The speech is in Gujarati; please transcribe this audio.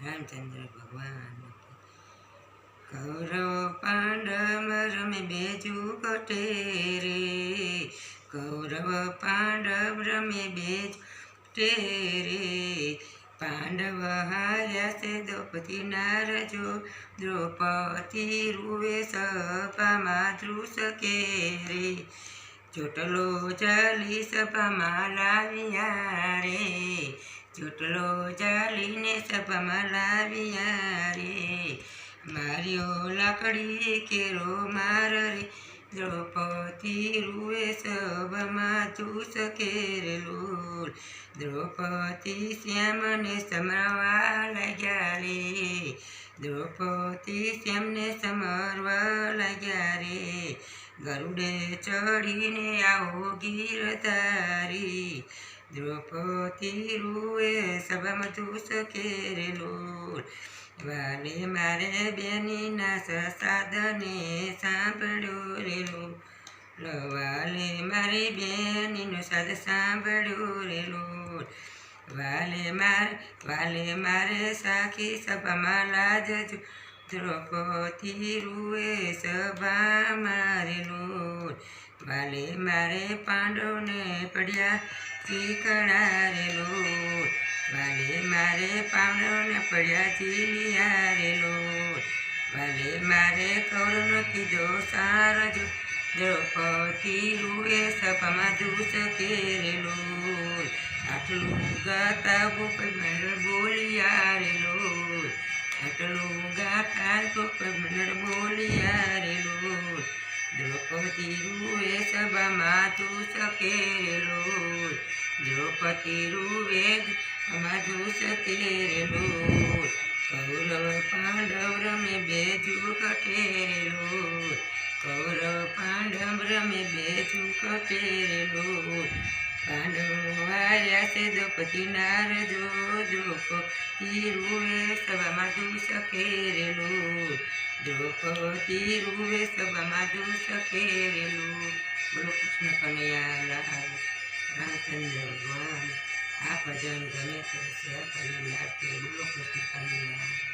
रामचंद्र भगवान कौरव पांडव रमे बेजू कटे रे कौरव पांडव रमे बेज रे पांडव हार्या से द्रौपदी नारजो द्रौपदी रुवे सभामा ध्रुस के रे ચોટલો ચાલી સભામાં લાવ્યા રે ચોટલો ચાલીને સભામાં લાવ્યા રે માર્યો લાકડી કેરો માર રે દ્રૌપદી રૂએ સભામાં ધૂસ કેરેલો દ્રૌપદી શ્યામને સમરવા લાગ્યા રે દ્રૌપદી શ્યામને સમરવા લાગ્યા રે ગરુડે ચડીને આવો ગીરધારી દ્રૌપદી રૂએ સભામાં ધૂસ કેરેલો વાલે મારે બેનીના સાધને સાંભળ્યો રેલો વાલે મારી બેનીનો સાદ સાંભળ્યો રેલો વાલે મારે સાખી સભામાં લાજજો દ્રૌપદી રૂએ સભા મારેલો વાલે મારે પાંડવને પડ્યા ચીકણારેલો વાલે મારે પાંડવને પડ્યા ચીલિયારેલો વાલે મારે કૌરવનો કીધો સારજો દ્રૌપદી રૂએ સભામાં ધૂસ કેરેલો આટલું ગાતા ગોપી બોલિયા રેલો આટલું ગાતા ગોપી બોલિયા રેલો દ્રૌપદી રૂએ સભામાં ધૂસ કેરેલો દ્રૌપદી રૂએ સભામાં ધૂસ કેરેલો કૌરવ પાંડવ રમે બેજુ કટેરેલો કૌરવ પાંડવ રમે બેજુ કટેરેલો પાંડવ હાર્યા છે દ્રૌપદી નારજો દ્રૌપદી રૂએ સભામાં ધૂસ કેરેલો દ્રૌપદી રૂએ સભામાં ધૂસ કેરેલો બોલો કૃષ્ણ કનૈયા લાલ રામચંદ્ર ભગવાન આ ભજન ગમે તો શેર કરી નાખજો બોલો કૃષ્ણ કનૈયા